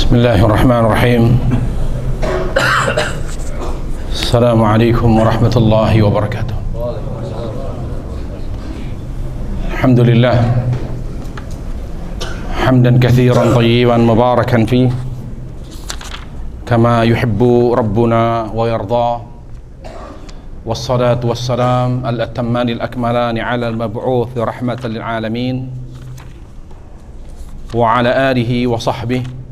Bismillahirrahmanirrahim. Assalamualaikum warahmatullahi wabarakatuh. Alhamdulillah hamdan katsiran thayyiban mubarakan fi kama yuhibbu rabbuna wa yarda. Wassalatu wassalam al-atamman al-akmalani ala al-mab'uth rahmatan lil alamin wa ala alihi wa sahbihi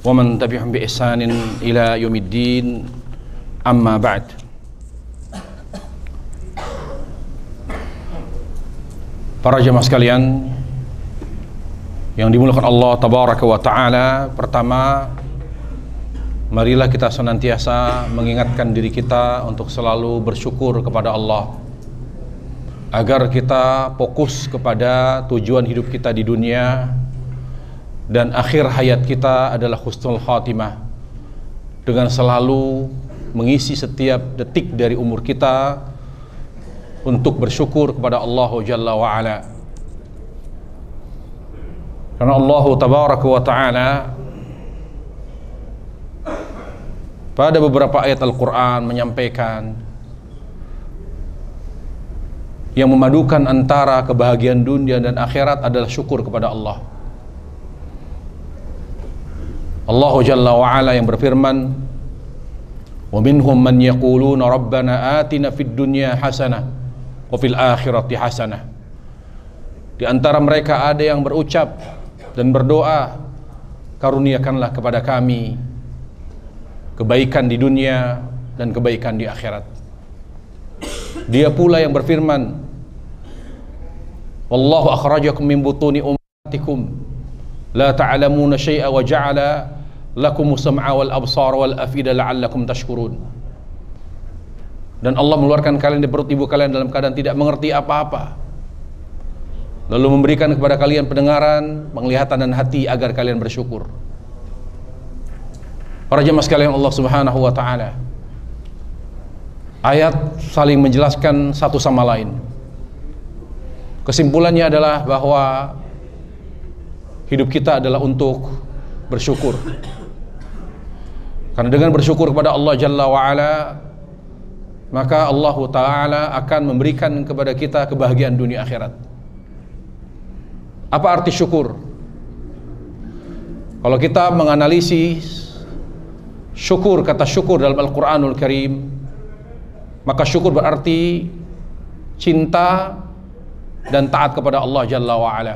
wa man tabi'ahum bi ihsanin ila yaumiddin, amma ba'd. Para jemaah sekalian yang dimuliakan Allah tabaraka wa taala, pertama, marilah kita senantiasa mengingatkan diri kita untuk selalu bersyukur kepada Allah agar kita fokus kepada tujuan hidup kita di dunia dan akhir hayat kita adalah husnul khatimah, dengan selalu mengisi setiap detik dari umur kita untuk bersyukur kepada Allah Jalla wa'ala. Karena Allah tabaraka wa ta'ala pada beberapa ayat Al-Quran menyampaikan yang memadukan antara kebahagiaan dunia dan akhirat adalah syukur kepada Allah. Allah Jalla wa'ala yang berfirman, wa minhum man yaquluna rabbana atina fid dunya hasanah wa fil akhirati hasanah. Di antara mereka ada yang berucap dan berdoa, karuniakanlah kepada kami kebaikan di dunia dan kebaikan di akhirat. Dia pula yang berfirman, wallahu akhrajakum min butuni ummatikum la ta'lamuna syai'a wa ja'ala lakumus sam'a wal absara wal afida la'allakum tashkurun. Dan Allah mengeluarkan kalian di perut ibu kalian dalam keadaan tidak mengerti apa-apa, lalu memberikan kepada kalian pendengaran, penglihatan dan hati agar kalian bersyukur. Para jemaah sekalian Allah Subhanahu wa taala, ayat saling menjelaskan satu sama lain. Kesimpulannya adalah bahwa hidup kita adalah untuk bersyukur. Karena dengan bersyukur kepada Allah Jalla wa'ala, maka Allah Ta'ala akan memberikan kepada kita kebahagiaan dunia akhirat. Apa arti syukur? Kalau kita menganalisis syukur, kata syukur dalam Al-Quranul Karim, maka syukur berarti cinta dan taat kepada Allah Jalla wa'ala.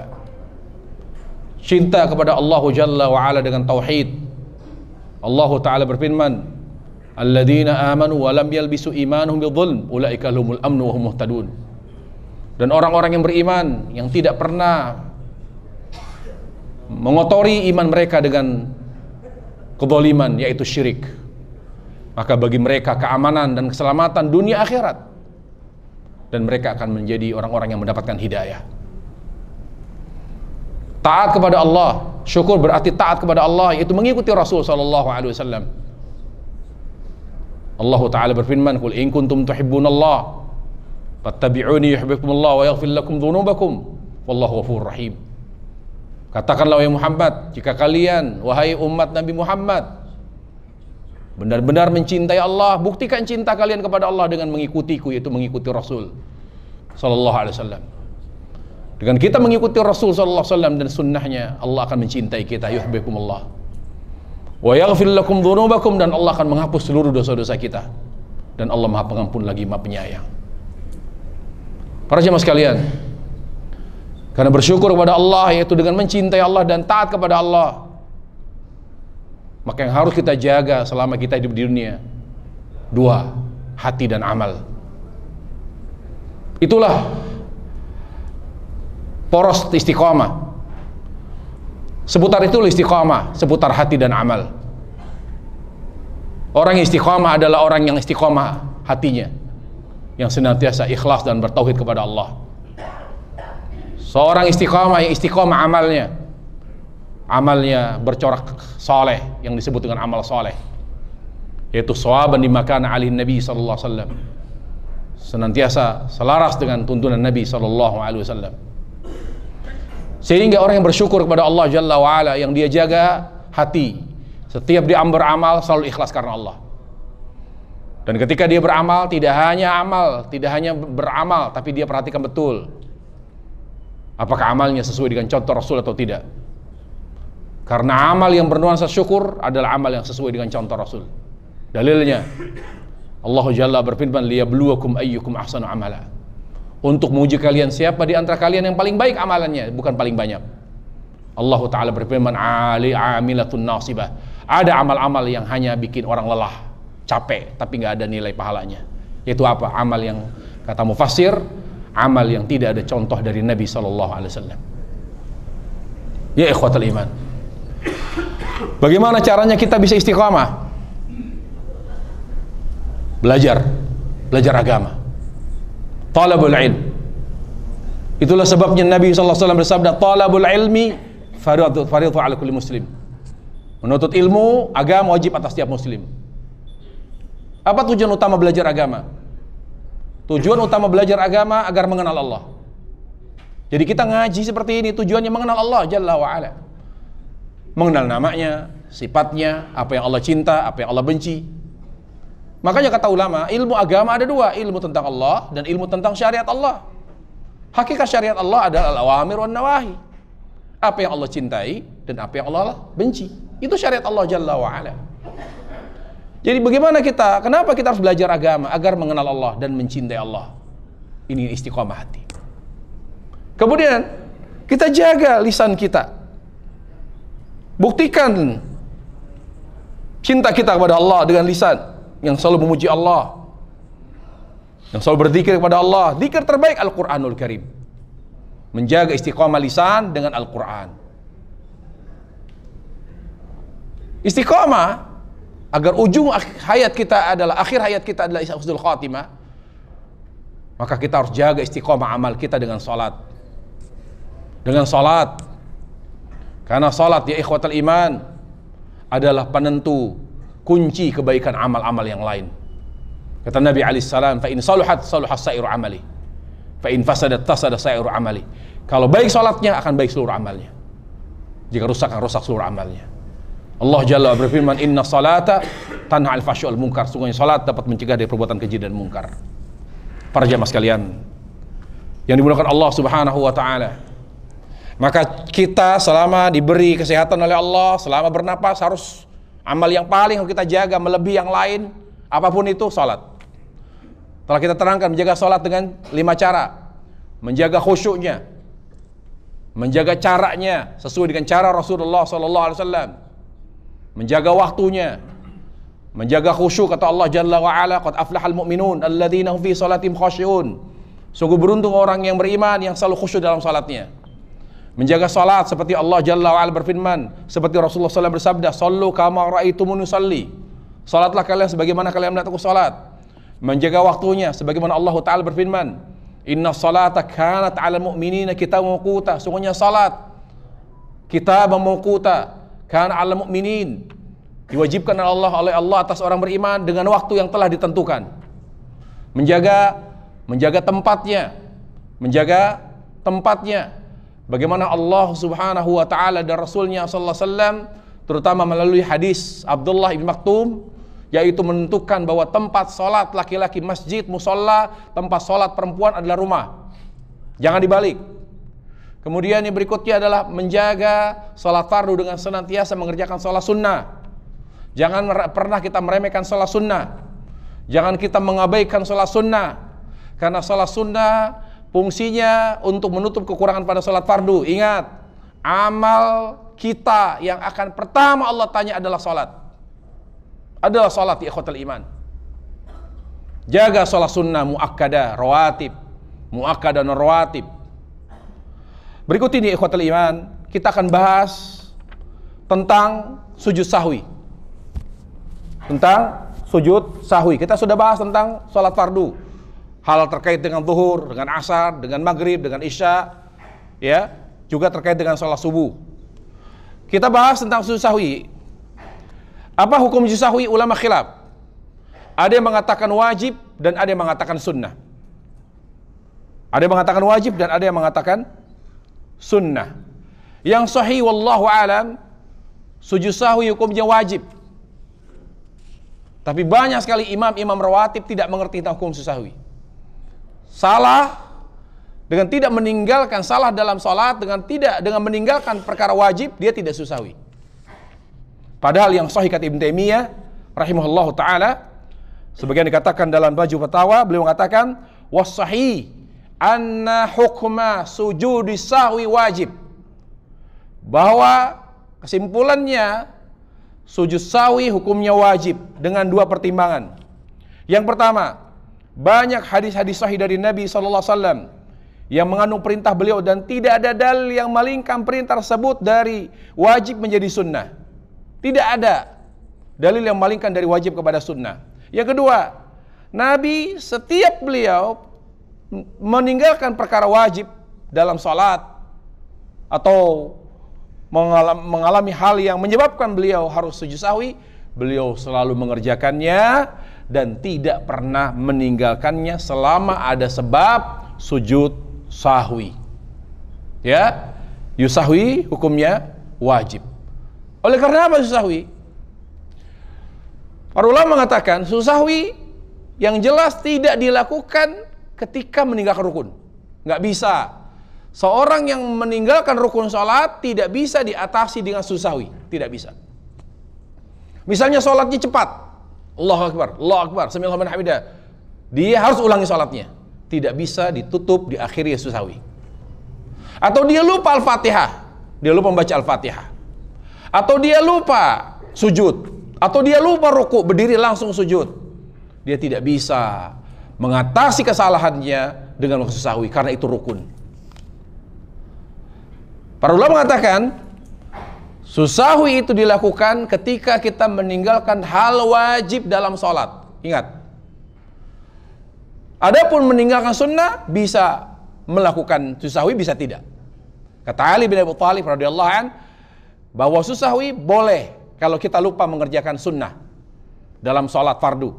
Cinta kepada Allah Jalla wa'ala dengan tauhid. Allah Ta'ala berfirman, alladzina amanu wa lam yalbisu imanuhum bidzulm ulaika lahumul amnu wa hum muhtadun. Dan orang-orang yang beriman yang tidak pernah mengotori iman mereka dengan kezaliman, yaitu syirik, maka bagi mereka keamanan dan keselamatan dunia akhirat, dan mereka akan menjadi orang-orang yang mendapatkan hidayah. Taat kepada Allah, syukur berarti taat kepada Allah, yaitu mengikuti Rasul sallallahu alaihi wasallam. Allah Ta'ala berfirman, qul in kuntum tuhibbunallah fattabi'uni yuhibbukumullah wa yaghfir lakum dzunubakum wallahu ghafurur rahim. Katakanlah wahai Muhammad, jika kalian wahai umat Nabi Muhammad benar-benar mencintai Allah, buktikan cinta kalian kepada Allah dengan mengikutiku, yaitu mengikuti Rasul sallallahu alaihi wasallam. Dengan kita mengikuti Rasul sallallahu alaihi wasallam dan sunnahnya, Allah akan mencintai kita, yuhibbukumullah wa yaghfir lakum dzunubakum, dan Allah akan menghapus seluruh dosa-dosa kita, dan Allah Maha Pengampun lagi Maha Penyayang. Para jemaah sekalian, karena bersyukur kepada Allah, yaitu dengan mencintai Allah dan taat kepada Allah, maka yang harus kita jaga selama kita hidup di dunia, dua, hati dan amal. Itulah poros istiqamah. Seputar itu istiqamah, seputar hati dan amal. Orang yang istiqamah adalah orang yang istiqamah hatinya, yang senantiasa ikhlas dan bertauhid kepada Allah. Seorang istiqamah yang istiqamah amalnya bercorak saleh, yang disebut dengan amal saleh, yaitu shawaban di makana alih Nabi sallallahu alaihi wasallam, senantiasa selaras dengan tuntunan Nabi sallallahu alaihi wasallam. Sehingga orang yang bersyukur kepada Allah Jalla wa'ala, yang dia jaga hati. Setiap dia beramal selalu ikhlas karena Allah. Dan ketika dia beramal, tidak hanya beramal, tapi dia perhatikan betul apakah amalnya sesuai dengan contoh Rasul atau tidak. Karena amal yang bernuansa syukur adalah amal yang sesuai dengan contoh Rasul. Dalilnya Allah Jalla berfirman, liyabluwakum ayyukum ahsanu amala. Untuk menguji kalian siapa di antara kalian yang paling baik amalannya, bukan paling banyak. Allah Ta'ala berfirman, amilatun nasibah. Ada amal-amal yang hanya bikin orang lelah, capek, tapi nggak ada nilai pahalanya. Yaitu apa? Amal yang kata mufassir, amal yang tidak ada contoh dari Nabi SAW. Ya ikhwatal iman, bagaimana caranya kita bisa istiqamah? Belajar agama, talabul ilm. Itulah sebabnya Nabi SAW bersabda, talabul ilmi fardhu ala kulli muslim. Menuntut ilmu agama wajib atas setiap muslim. Apa tujuan utama belajar agama? Tujuan utama belajar agama agar mengenal Allah. Jadi kita ngaji seperti ini tujuannya mengenal Allah Jalla wa'ala, mengenal namanya, sifatnya, apa yang Allah cinta, apa yang Allah benci. Makanya kata ulama, ilmu agama ada dua, ilmu tentang Allah dan ilmu tentang syariat Allah. Hakikat syariat Allah adalah al-awamir wan nawahi, apa yang Allah cintai dan apa yang Allah benci. Itu syariat Allah Jalla wa'ala. Jadi bagaimana kenapa kita harus belajar agama? Agar mengenal Allah dan mencintai Allah. Ini istiqamah hati. Kemudian kita jaga lisan kita. Buktikan cinta kita kepada Allah dengan lisan yang selalu memuji Allah, yang selalu berzikir kepada Allah. Zikir terbaik Al-Quranul Karim. Menjaga istiqamah lisan dengan Al-Quran. Istiqamah agar akhir hayat kita adalah husnul khatimah. Maka kita harus jaga istiqamah amal kita dengan salat. Karena salat ya ikhwatal iman adalah penentu kunci kebaikan amal-amal yang lain. Kata Nabi alaihissalam, fa in saluhat saluhas sairu amali, fa in fasadat fasada sairu amali. Kalau baik salatnya akan baik seluruh amalnya. Jika rusak akan rusak seluruh amalnya. Allah Jalla berfirman, inna salata tanha al fahsyi wal munkar. Sungguhnya salat dapat mencegah dari perbuatan keji dan mungkar. Para jamaah sekalian yang dimuliakan Allah Subhanahu wa taala, maka kita selama diberi kesehatan oleh Allah, selama bernapas, harus amal yang paling harus kita jaga melebihi yang lain, apapun itu, salat. Telah kita terangkan menjaga salat dengan 5 cara. Menjaga khusyuknya, menjaga caranya sesuai dengan cara Rasulullah SAW, menjaga waktunya, menjaga khusyuk. Kata Allah Jalla wa'ala, qad aflahal mu'minun alladzina hum fi salatihim khashi'un. Sungguh beruntung orang yang beriman yang selalu khusyuk dalam salatnya. Menjaga salat seperti Allah Jalla wa'ala berfirman, seperti Rasulullah SAW bersabda, sallu kama ra'aitumuni usalli. Salatlah kalian sebagaimana kalian melihat aku salat. Menjaga waktunya sebagaimana Allah Ta'ala berfirman, inna salata kanat 'alal mu'minina kitaban mawquta. Sungguhnya salat kitaban mawquta kana 'alal mu'minin, diwajibkan oleh Allah atas orang beriman dengan waktu yang telah ditentukan. Menjaga tempatnya. Bagaimana Allah Subhanahu wa taala dan Rasulnya sallallahu alaihi wasallam terutama melalui hadis Abdullah bin Maktum, yaitu menentukan bahwa tempat salat laki-laki masjid, musalla, tempat salat perempuan adalah rumah. Jangan dibalik. Kemudian yang berikutnya adalah menjaga salat fardu dengan senantiasa mengerjakan salat sunnah. Jangan pernah kita meremehkan salat sunnah. Jangan kita mengabaikan salat sunnah. Karena salat sunnah fungsinya untuk menutup kekurangan pada salat fardu. Ingat, amal kita yang akan pertama Allah tanya adalah salat. Adalah salat ya ikhwatal iman. Jaga salat sunnah muakkadah, rawatib. Muakkadah dan rawatib. Berikut ini ikhwatal iman, kita akan bahas tentang sujud sahwi. Kita sudah bahas tentang salat fardu. Hal terkait dengan zuhur, dengan asar, dengan maghrib, dengan isya, ya, juga terkait dengan salat subuh. Kita bahas tentang sujud sahwi. Apa hukum sujud sahwi? Ulama khilaf. Ada yang mengatakan wajib dan ada yang mengatakan sunnah. Ada yang mengatakan wajib dan ada yang mengatakan sunnah. Yang sahih wallahu alam, sujud sahwi hukumnya wajib. Tapi banyak sekali imam-imam rawatib tidak mengerti tentang hukum sujud sahwi. Salah dengan tidak meninggalkan, salah dalam salat dengan meninggalkan perkara wajib, dia tidak sujud sahwi. Padahal yang sahih kata Ibnu Taimiyah rahimahullahu taala, sebagian dikatakan dalam Baju Fatawa, beliau mengatakan was-sahih anna hukma sujudi sahwi wajib. Bahwa kesimpulannya sujud sahwi hukumnya wajib dengan dua pertimbangan. Yang pertama, banyak hadis-hadis sahih dari Nabi SAW yang mengandung perintah beliau dan tidak ada dalil yang malingkan perintah tersebut dari wajib menjadi sunnah. Tidak ada dalil yang malingkan dari wajib kepada sunnah. Yang kedua, Nabi setiap beliau meninggalkan perkara wajib dalam salat atau mengalami hal yang menyebabkan beliau harus sujud sahwi, beliau selalu mengerjakannya dan tidak pernah meninggalkannya selama ada sebab sujud sahwi. Ya, yusahwi hukumnya wajib. Oleh karena apa sujud sahwi? Para ulama mengatakan sujud sahwi yang jelas tidak dilakukan ketika meninggalkan rukun. Nggak bisa. Seorang yang meninggalkan rukun sholat tidak bisa diatasi dengan sujud sahwi. Tidak bisa. Misalnya sholatnya cepat, Allahu Akbar, Sami Allahu liman hamidah. Dia harus ulangi sholatnya. Tidak bisa ditutup di akhir sujud sahwi. Atau dia lupa Al-Fatihah, dia lupa membaca Al-Fatihah. Atau dia lupa sujud, atau dia lupa ruku, berdiri langsung sujud. Dia tidak bisa mengatasi kesalahannya dengan sujud sahwi karena itu rukun. Para ulama mengatakan sujud sahwi itu dilakukan ketika kita meninggalkan hal wajib dalam sholat. Ingat, adapun meninggalkan sunnah bisa melakukan sujud sahwi, bisa tidak. Kata Ali bin Abi Thalib radhiyallahu an bahwa sujud sahwi boleh kalau kita lupa mengerjakan sunnah dalam sholat fardu.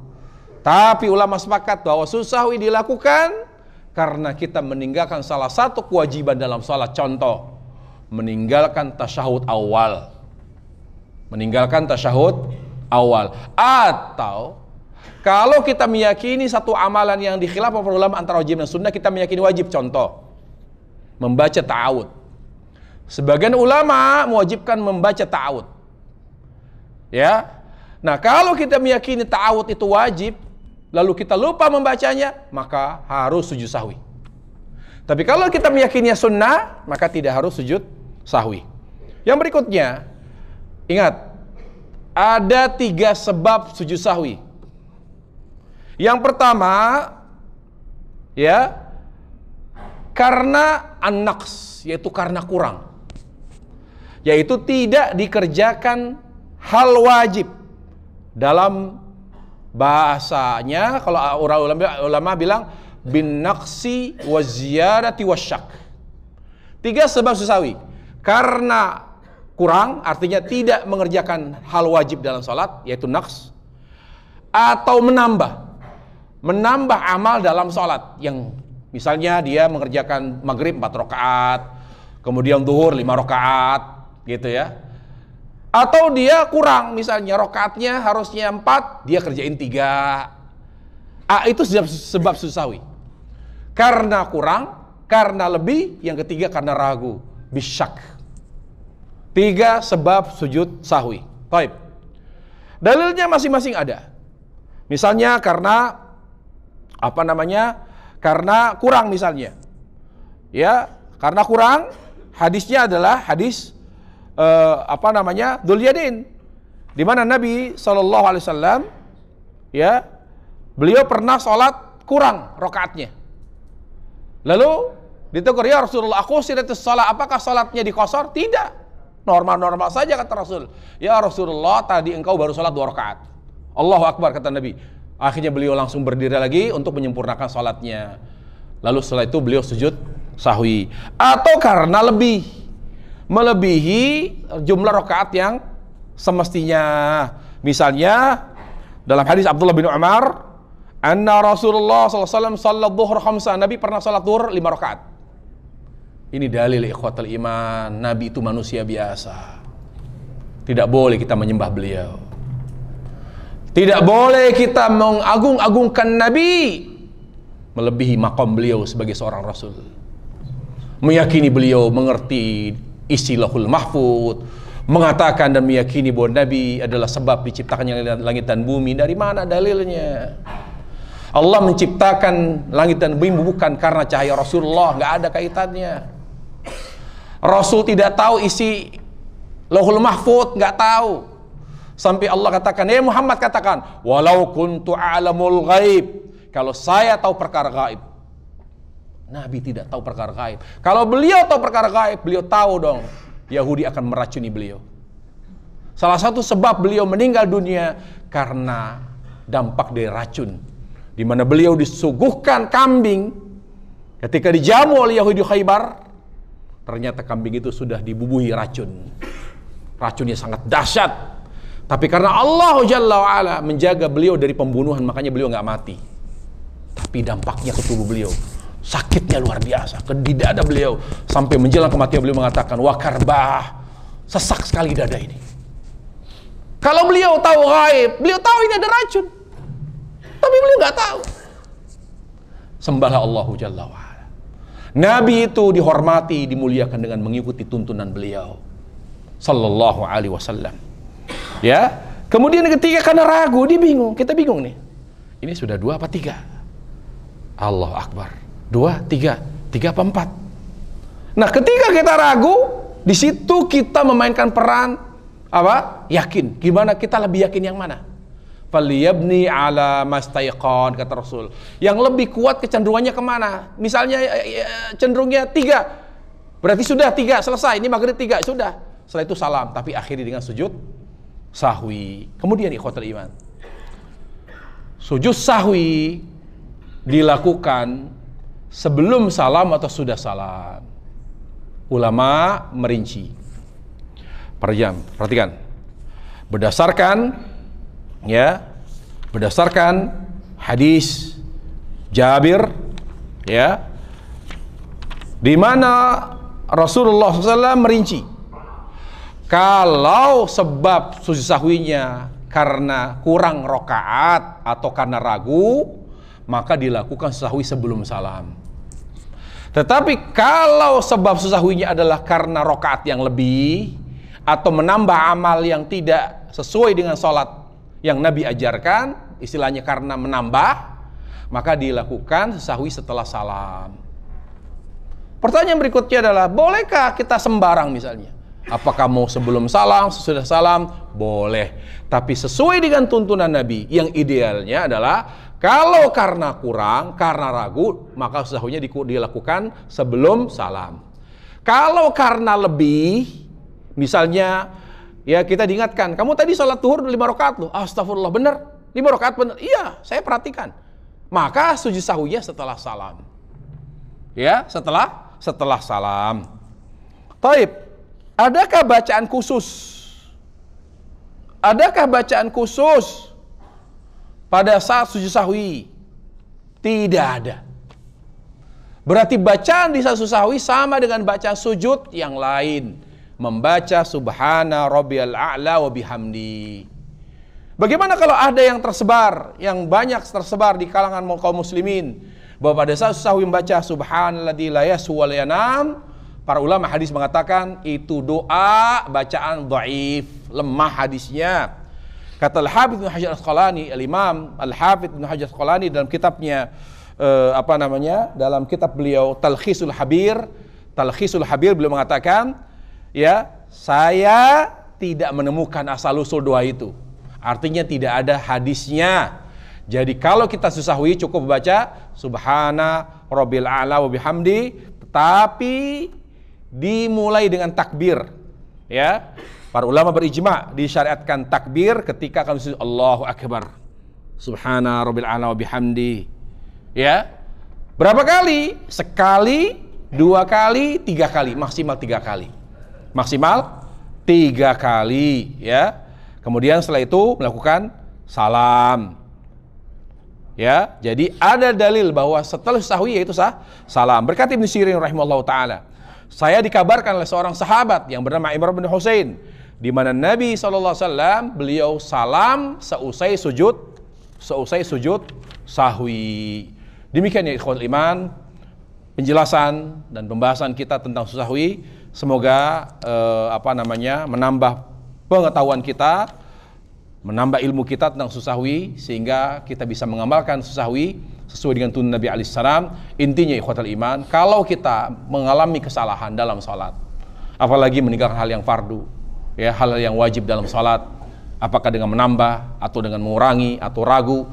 Tapi ulama sepakat bahwa sujud sahwi dilakukan karena kita meninggalkan salah satu kewajiban dalam sholat. Contoh, meninggalkan tasyahud awal. Meninggalkan tasyahud awal. Atau kalau kita meyakini satu amalan yang dikhilafkan para ulama antara wajib dan sunnah, kita meyakini wajib. Contoh, membaca ta'awud. Sebagian ulama mewajibkan membaca ta'awud. Ya. Nah, kalau kita meyakini ta'awud itu wajib, lalu kita lupa membacanya, maka harus sujud sahwi. Tapi kalau kita meyakininya sunnah, maka tidak harus sujud sahwi. Yang berikutnya, ingat, ada 3 sebab sujud sahwi. Yang pertama, ya, karena an-naqs, yaitu karena kurang. Yaitu tidak dikerjakan hal wajib. Dalam bahasanya, kalau ulama bilang bin naqsi wa ziyadati wasyak. 3 sebab sujud sahwi. Karena kurang, artinya tidak mengerjakan hal wajib dalam salat, yaitu naqs. Atau menambah amal dalam salat, yang misalnya dia mengerjakan maghrib 4 rakaat, kemudian zuhur 5 rakaat, gitu ya. Atau dia kurang, misalnya rakaatnya harusnya 4, dia kerjain 3. Itu sebab sujud sahwi. Karena kurang, karena lebih, yang ketiga karena ragu, bisyak. 3 sebab sujud sahwi. Baik. Dalilnya masing-masing ada. Misalnya karena karena kurang misalnya. Ya, karena kurang, hadisnya adalah hadis Dzul Yadain, di mana Nabi SAW, ya, beliau pernah sholat kurang rakaatnya. Lalu ditegur, ya Rasulullah, aku siratus sholat, apakah sholatnya dikosor? Tidak, normal-normal saja kata Rasul. Ya Rasulullah, tadi engkau baru sholat 2 rakaat. Allahu Akbar kata Nabi. Akhirnya beliau langsung berdiri lagi untuk menyempurnakan sholatnya. Lalu setelah itu beliau sujud sahwi. Atau karena melebihi jumlah rakaat yang semestinya. Misalnya dalam hadis Abdullah bin Umar, anna Rasulullah SAW salat dhuhr 5, Nabi pernah salat dhuhr 5 rakaat. Ini dalil ikhwatul iman, Nabi itu manusia biasa. Tidak boleh kita menyembah beliau. Tidak boleh kita mengagung-agungkan Nabi melebihi maqam beliau sebagai seorang Rasul. Meyakini beliau mengerti isi Lauhul Mahfuz, mengatakan dan meyakini bahwa Nabi adalah sebab diciptakannya langit dan bumi. Dari mana dalilnya? Allah menciptakan langit dan bumi bukan karena cahaya Rasulullah, nggak ada kaitannya. Rasul tidak tahu isi Lauhul Mahfuz, nggak tahu. Sampai Allah katakan, Muhammad katakan, walau kuntu a'lamul ghaib, kalau saya tahu perkara gaib. Nabi tidak tahu perkara gaib. Kalau beliau tahu perkara gaib, beliau tahu dong Yahudi akan meracuni beliau. Salah satu sebab beliau meninggal dunia karena dampak dari racun, di mana beliau disuguhkan kambing ketika dijamu oleh Yahudi Khaybar. Ternyata kambing itu sudah dibubuhi racun. Racunnya sangat dahsyat. Tapi karena Allah Jalla wa'ala menjaga beliau dari pembunuhan, makanya beliau nggak mati. Tapi dampaknya ke tubuh beliau, sakitnya luar biasa, ke di dada beliau, sampai menjelang kematian beliau mengatakan, wa karbah, sesak sekali dada ini. Kalau beliau tahu gaib, beliau tahu ini ada racun, tapi beliau nggak tahu. Sembahlah Allah Jalla wa'ala. Nabi itu dihormati, dimuliakan dengan mengikuti tuntunan beliau Sallallahu Alaihi Wasallam. Ya, kemudian ketiga karena ragu, dia bingung. Kita bingung nih. Ini sudah 2 apa 3? Allah Akbar. 2, 3, 3 apa 4? Nah, ketika kita ragu, di situ kita memainkan peran apa? Yakin. Gimana kita lebih yakin yang mana? Falyabni ala mastaiqan, kata Rasul. Yang lebih kuat kecenderungannya kemana? Misalnya cenderungnya 3, berarti sudah 3 selesai. Ini maghrib 3 sudah. Setelah itu salam, tapi akhiri dengan sujud sahwi. Kemudian ikhwatul iman, sujud sahwi dilakukan sebelum salam atau sudah salam. Ulama merinci. Perhatikan. Berdasarkan hadis Jabir, ya, di mana Rasulullah SAW merinci, kalau sebab sujud sahwinya karena kurang rokaat atau karena ragu, maka dilakukan sahwi sebelum salam. Tetapi kalau sebab sujud sahwinya adalah karena rokaat yang lebih atau menambah amal yang tidak sesuai dengan sholat yang Nabi ajarkan, istilahnya karena menambah, maka dilakukan sahwi setelah salam. Pertanyaan berikutnya adalah, bolehkah kita sembarang misalnya? Apakah mau sebelum salam, sesudah salam? Boleh. Tapi sesuai dengan tuntunan Nabi, yang idealnya adalah kalau karena kurang, karena ragu, maka sesahwinya dilakukan sebelum salam. Kalau karena lebih, misalnya ya kita diingatkan, kamu tadi sholat zuhur 5 rakaat loh. Astagfirullah, benar? 5 rakaat benar? Iya, saya perhatikan. Maka sujud sahwinya setelah salam. Ya, setelah salam. Taib. Adakah bacaan khusus? Adakah bacaan khusus pada saat sujud sahwi? Tidak ada. Berarti bacaan di saat sujud sahwi sama dengan bacaan sujud yang lain. Membaca subhana rabbiyal a'la wa bihamdi. Bagaimana kalau ada yang tersebar, yang banyak tersebar di kalangan kaum muslimin, bahwa pada saat sujud sahwi membaca subhanalladzi la yaswa wa la yanam? Para ulama hadis mengatakan itu doa bacaan dhaif, lemah hadisnya. Kata Al-Hafidz Ibnu Hajar Al-Asqalani, Al-Imam Al-Hafidz Ibnu Hajar Al-Asqalani dalam kitabnya dalam kitab beliau Talkhisul Habir beliau mengatakan, ya, saya tidak menemukan asal-usul doa itu. Artinya tidak ada hadisnya. Jadi kalau kita susahwi cukup baca subhana rabbil a'la wa bihamdi, tetapi dimulai dengan takbir, ya. Para ulama berijma disyariatkan takbir ketika kami sujud Allahu Akbar, subhana rabbil a'la wa bihamdi, ya. Berapa kali? Sekali, 2 kali, 3 kali, maksimal 3 kali, ya. Kemudian setelah itu melakukan salam, ya. Jadi ada dalil bahwa setelah sahwi yaitu salam. Berkata Ibnu Sirin rahimahullah taala, saya dikabarkan oleh seorang sahabat yang bernama Imran bin Husain, di mana Nabi SAW beliau salam seusai sujud sahwi. Demikian ya ikhwatul iman, penjelasan dan pembahasan kita tentang sujud sahwi. Semoga menambah pengetahuan kita, menambah ilmu kita tentang sujud sahwi, sehingga kita bisa mengamalkan sujud sahwi sesuai dengan tuntunan Nabi alaihissalam. Intinya ikhwatul iman, kalau kita mengalami kesalahan dalam salat, apalagi meninggalkan hal yang fardu, ya, hal yang wajib dalam salat, apakah dengan menambah atau dengan mengurangi atau ragu,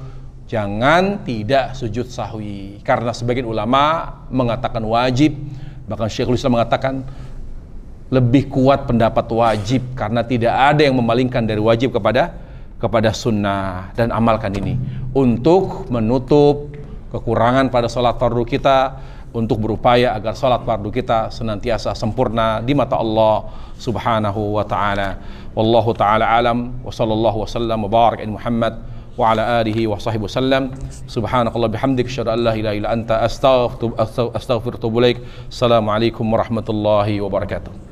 jangan tidak sujud sahwi. Karena sebagian ulama mengatakan wajib, bahkan Syekhul Islam mengatakan lebih kuat pendapat wajib, karena tidak ada yang memalingkan dari wajib kepada sunnah. Dan amalkan ini untuk menutup kekurangan pada salat fardu kita, untuk berupaya agar salat fardu kita senantiasa sempurna di mata Allah Subhanahu wa taala. Wallahu taala alam, wa sallallahu wasallam wa barak ala Muhammad wa ala alihi wa sahbihi wasallam. Subhanakallah bihamdik, asyhadu an la ilaha illa anta, astaghfiruka wa atubu ilaik. Assalamualaikum warahmatullahi wabarakatuh.